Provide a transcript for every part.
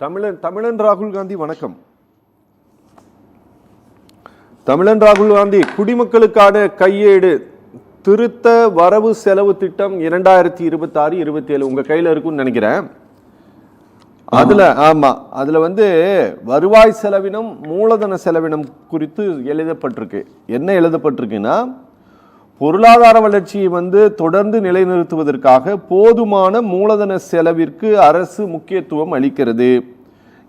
தமிழன் ராகுல் காந்தி வணக்கம். தமிழன் ராகுல் காந்தி, குடிமக்களுக்கான கையேடு திருத்த வரவு செலவு திட்டம் 2026-27 உங்க கையில இருக்குன்னு நினைக்கிறேன். அதுல வருவாய் செலவினம், மூலதன செலவினம் குறித்து எழுதப்பட்டிருக்கு. என்ன எழுதப்பட்டிருக்குன்னா, பொருளாதார வளர்ச்சியை தொடர்ந்து நிலைநிறுத்துவதற்காக போதுமான மூலதன செலவிற்கு அரசு முக்கியத்துவம் அளிக்கிறது.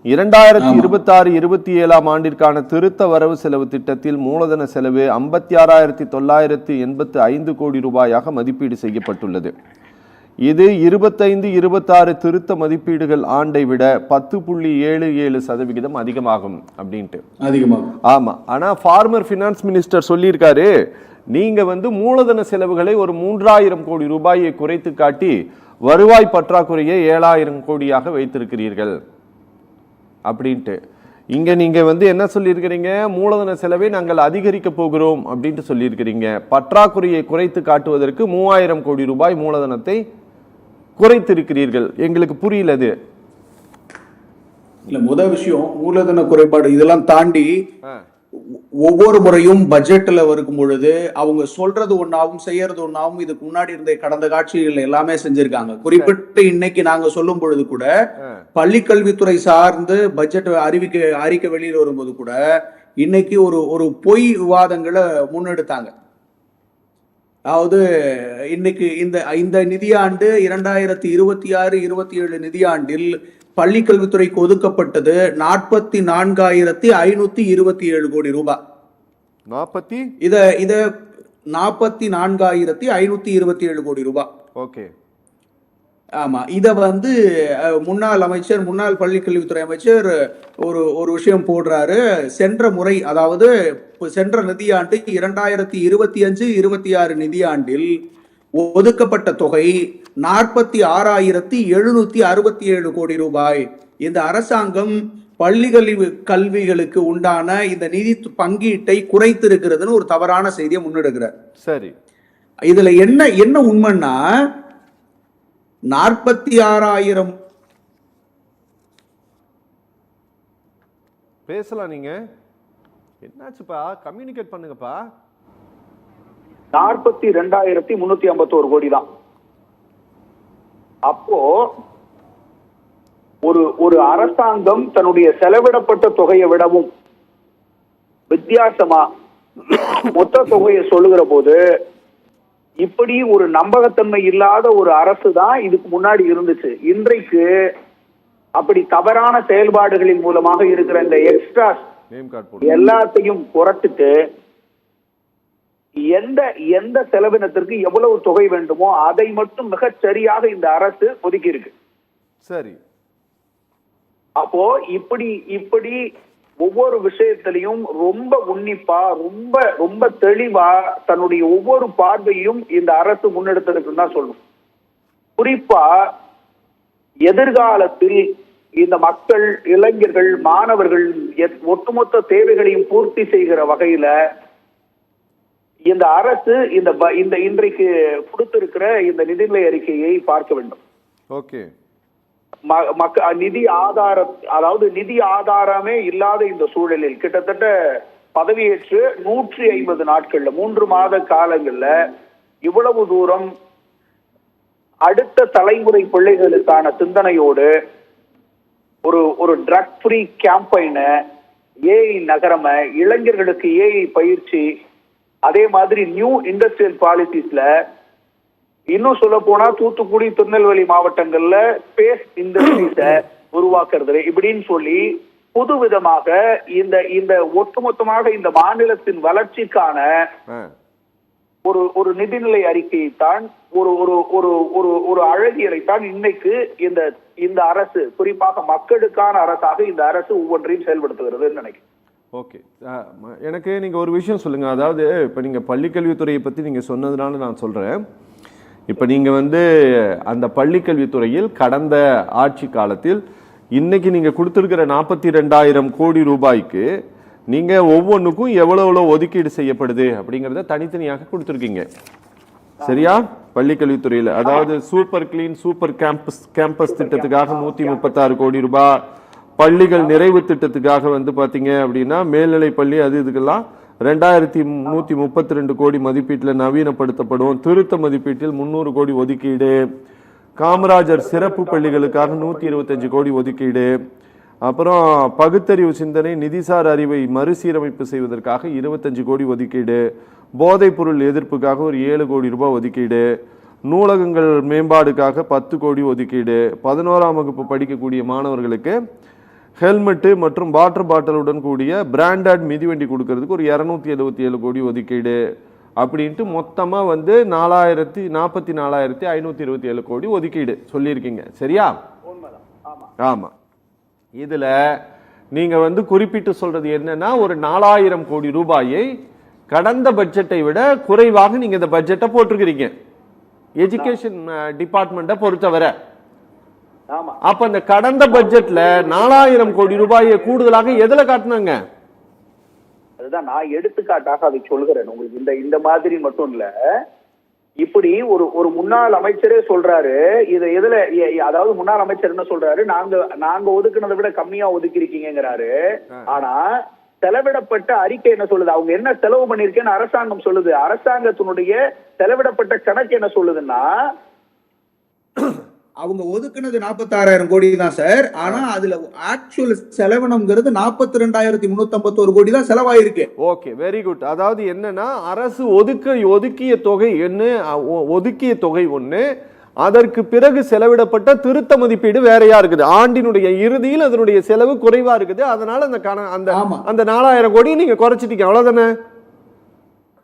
2026-27 ஆண்டிற்கான திருத்த வரவு செலவு திட்டத்தில் மூலதன செலவு 56,985 கோடி ரூபாயாக மதிப்பீடு செய்யப்பட்டுள்ளது. இது 25-26 திருத்த மதிப்பீடுகள் ஆண்டை விட 10.77% அதிகமாகும் அப்படின்ட்டு. ஆமா, ஆனா ஃபார்மர் ஃபினான்ஸ் மினிஸ்டர் சொல்லியிருக்காரு, நீங்க மூலதன செலவுகளை ஒரு 3000 கோடி ரூபாயை குறைத்து காட்டி வருவாய் பற்றாக்குறையை 7000 கோடியாக வைத்திருக்கிறீர்கள் அப்படின்ட்டு. இங்க நீங்க என்ன சொல்லியிருக்கிறீங்க, மூலதன செலவை நாங்கள் அதிகரிக்க போகிறோம் அப்படின்ட்டு சொல்லியிருக்கிறீங்க. பற்றாக்குறையை குறைத்து காட்டுவதற்கு 3000 கோடி ரூபாய் மூலதனத்தை குறைத்திருக்கிறீர்கள். எங்களுக்கு புரியலது. இல்ல, முதல் விஷயம் மூலதன குறைபாடு. இதெல்லாம் தாண்டி ஒவ்வொரு முறையும் பட்ஜெட்ல இருக்கும் பொழுது அவங்க சொல்றது ஒன்னாவும் செய்யறது ஒன்னாவும் இதுக்கு முன்னாடி இருந்த கடந்த காட்சிகள் எல்லாமே செஞ்சிருக்காங்க. குறிப்பிட்டு இன்னைக்கு நாங்க சொல்லும் பொழுது கூட பள்ளி கல்வித்துறை சார்ந்து பட்ஜெட் அறிக்கை வெளியில் வரும்போது கூட இன்னைக்கு ஒரு பொய் விவாதங்களை முன்னெடுத்தாங்க. அதாவது இன்னைக்கு இந்த நிதியாண்டு 2026-27 நிதியாண்டில் பள்ளி கல்வித்துறைக்கு ஒதுக்கப்பட்டது 44,527 கோடி ரூபாய். 44,527 கோடி ரூபாய். ஓகே. ஆமா, இத முன்னாள் அமைச்சர், முன்னாள் பள்ளி கல்வித்துறை அமைச்சர் ஒரு விஷயம் போடுறாரு. சென்ற முறை, அதாவது சென்ற நிதியாண்டு 2025-26 நிதியாண்டில் ஒதுக்கப்பட்ட தொகை 46,767 கோடி ரூபாய். இந்த அரசாங்கம் பள்ளி கல்விகளுக்கு உண்டான இந்த நிதி பங்கீட்டை குறைத்திருக்கிறதுன்னு ஒரு தவறான செய்தியை முன்னெடுக்கிறார். சரி, இதுல என்ன உண்மைன்னா, 46,000 பேசலாம். நீங்க என்னாச்சுப்பா, கம்யூனிகேட் பண்ணுங்கப்பா. 42,351 கோடி தான். அப்போ ஒரு அரசாங்கம் தன்னுடைய செலவிடப்பட்ட தொகையை விடவும் வித்தியாசமா மொத்த தொகையை சொல்லுகிற போது, இப்படி ஒரு நம்பகத்தன்மை இல்லாத ஒரு அரசு தான் இதுக்கு முன்னாடி இருந்துச்சு. இன்றைக்கு அப்படி தவறான செயல்பாடுகளின் மூலமாக இருக்கிற இந்த எக்ஸ்ட்ரா எல்லாத்தையும் குறைச்சிட்டு எந்த செலவினத்திற்கு எவ்வளவு தொகை வேண்டுமோ அதை மட்டும் மிகச் சரியாக இந்த அரசு ஒதுக்கி இருக்கு. சரி, அப்போ இப்படி ஒவ்வொரு விஷயத்திலையும் ரொம்ப உன்னிப்பா, ரொம்ப ரொம்ப தெளிவா தன்னுடைய ஒவ்வொரு பார்வையும் இந்த அரசு முன்னெடுத்திருக்குன்னு தான் சொல்லணும். குறிப்பா எதிர்காலத்தில் இந்த மக்கள், இளைஞர்கள், மாணவர்கள் ஒட்டுமொத்த தேவைகளையும் பூர்த்தி செய்கிற வகையில இந்த அரசு இந்த இன்றைக்கு கொடுத்திருக்கிற இந்த நிதிநிலை அறிக்கையை பார்க்க வேண்டும். ஓகே. நிதி ஆதாரம், அதாவது நிதி ஆதாரமே இல்லாத இந்த சூழலில் கிட்டத்தட்ட பதவியேற்று 150 நாட்கள்ல, 3 மாத காலங்கள்ல இவ்வளவு தூரம் அடுத்த தலைமுறை பிள்ளைகளுக்கான சிந்தனையோடு ஒரு ட்ரக் ஃப்ரீ கேம்பெயின, ஏஐ நகரம, இளைஞர்களுக்கு ஏஐ பயிற்சி, அதே மாதிரி நியூ இண்டஸ்ட்ரியல் பாலிசிஸ்ல, இன்னும் சொல்ல போனா தூத்துக்குடி, திருநெல்வேலி மாவட்டங்கள்ல ஸ்பேஸ் இண்டஸ்ட்ரீஸ உருவாக்குறது, இப்படின்னு சொல்லி புதுவிதமாக இந்த ஒட்டுமொத்தமாக இந்த மாநிலத்தின் வளர்ச்சிக்கான ஒரு நிதிநிலை அறிக்கையை தான், ஒரு அழகியலைத்தான் இன்னைக்கு இந்த அரசு, குறிப்பாக மக்களுக்கான அரசாக இந்த அரசு ஒவ்வொன்றையும் செயல்படுத்துகிறதுன்னு நினைக்கிறேன். ஓகே, எனக்கு நீங்கள் ஒரு விஷயம் சொல்லுங்கள். அதாவது இப்போ நீங்கள் பள்ளிக்கல்வித்துறையை பற்றி நீங்கள் சொன்னதுனால நான் சொல்கிறேன். இப்போ நீங்கள் அந்த பள்ளிக்கல்வித்துறையில் கடந்த ஆட்சி காலத்தில் இன்னைக்கு நீங்கள் கொடுத்துருக்கிற 42,000 கோடி ரூபாய்க்கு நீங்கள் ஒவ்வொன்றுக்கும் எவ்வளோ ஒதுக்கீடு செய்யப்படுது அப்படிங்கிறத தனித்தனியாக கொடுத்துருக்கீங்க. சரியா? பள்ளிக்கல்வித்துறையில், அதாவது சூப்பர் கிளீன், சூப்பர் கேம்பஸ் திட்டத்துக்காக 136 கோடி ரூபாய், பள்ளிகள் நிறைவு திட்டத்துக்காக வந்து பாத்தீங்க அப்படின்னா மேல்நிலை பள்ளி அது இதுக்கெல்லாம் 2132 கோடி மதிப்பீட்டில் நவீனப்படுத்தப்படும். திருத்த மதிப்பீட்டில் 300 கோடி ஒதுக்கீடு. காமராஜர் சிறப்பு பள்ளிகளுக்காக 125 கோடி ஒதுக்கீடு. அப்புறம் பகுத்தறிவு சிந்தனை நிதிசார் அறிவை மறுசீரமைப்பு செய்வதற்காக 25 கோடி ஒதுக்கீடு. போதைப் பொருள் எதிர்ப்புக்காக ஒரு 7 கோடி ரூபாய் ஒதுக்கீடு. நூலகங்கள் மேம்பாடுக்காக 10 கோடி ஒதுக்கீடு. 11ஆம் வகுப்பு படிக்கக்கூடிய மாணவர்களுக்கு ஹெல்மெட்டு மற்றும் வாட்டர் பாட்டிலுடன் கூடிய பிராண்டட் மிதிவண்டி கொடுக்கறதுக்கு ஒரு 277 கோடி ஒதுக்கீடு. அப்படின்ட்டு மொத்தமா வந்து 44,527 கோடி ஒதுக்கீடு சொல்லியிருக்கீங்க. சரியா? ஆமா. இதுல நீங்க வந்து குறிப்பிட்டு சொல்றது என்னன்னா ஒரு 4000 கோடி ரூபாயை கடந்த பட்ஜெட்டை விட குறைவாக நீங்க இந்த பட்ஜெட்டை போட்டிருக்கிறீங்க எஜுகேஷன் டிபார்ட்மெண்ட்டை பொறுத்தவரை. அப்ப இந்த கடந்த பட்ஜெட்ல 4000 கோடி ரூபாயை கூடுதலாக எதுல காட்டினாங்க? அதுதான் நான் எடுத்துக்காட்டாக அதை சொல்கிறேன் உங்களுக்கு. இந்த மாதிரி மட்டும் இல்ல, இப்படி ஒரு முன்னாள் அமைச்சரே சொல்றாரு. இது எதுல, அதாவது முன்னாள் அமைச்சர் என்ன சொல்றாரு, நாங்க ஒதுக்குனதை விட கம்மியா ஒதுக்கிருக்கீங்கிறாரு. ஆனா செலவிடப்பட்ட அறிக்கை என்ன சொல்லுது, அவங்க என்ன செலவு பண்ணிருக்கேன்னு அரசாங்கம் சொல்லுது. அரசாங்கத்தினுடைய செலவிடப்பட்ட கணக்கு என்ன சொல்லுதுன்னா, அவங்க ஒதுக்குனது 46,000 கோடி தான் சார். ஆனா அதுல ஆக்சுவல் செலவினம்ங்கிறது 42,351 கோடி தான் செலவாயிருக்கு. Okay, very good. அதாவது என்னன்னா அரசு ஒதுக்கிய தொகை என்ன, ஒதுக்கிய தொகை ஒண்ணு, அதற்கு பிறகு செலவிடப்பட்ட திருத்த மதிப்பீடு வேறையா இருக்குது. ஆண்டினுடைய இறுதியில் அதனுடைய செலவு குறைவா இருக்குது. அதனால அந்த 4000 கோடி நீங்க குறைச்சிட்டீங்க, அவ்வளவுதானே?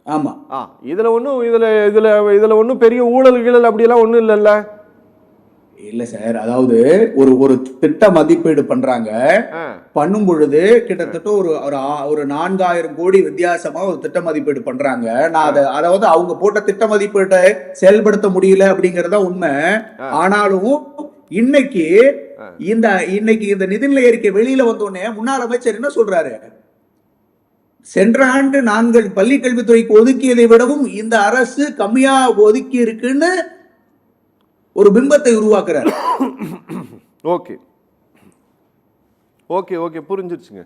ஆமா. இதுல ஒன்னும் பெரிய ஊழல்கள் அப்படியெல்லாம் ஒண்ணும் இல்லைல்ல? இல்ல சார், அதாவது ஒரு திட்ட மதிப்பீடு பண்றாங்க. பண்ணும் பொழுது கிட்டத்தட்ட ஒரு 4000 கோடி வித்தியாசமா ஒரு திட்ட மதிப்பீடு பண்றாங்க. அதாவது அவங்க போட்ட திட்ட மதிப்பீட்டை செயல்படுத்த முடியல அப்படிங்கறத உண்மை. ஆனாலும் இன்னைக்கு இந்த நிதிநிலை அறிக்கை வெளியில வந்தோடனே முன்னாள் அமைச்சர் என்ன சொல்றாரு, சென்ற ஆண்டு நாங்கள் பள்ளி கல்வித்துறைக்கு ஒதுக்கியதை விடவும் இந்த அரசு கம்மியா ஒதுக்கி இருக்குன்னு ஒரு பிம்பத்தை உருவாக்குறார். ஓகே, புரிஞ்சிருச்சுங்க.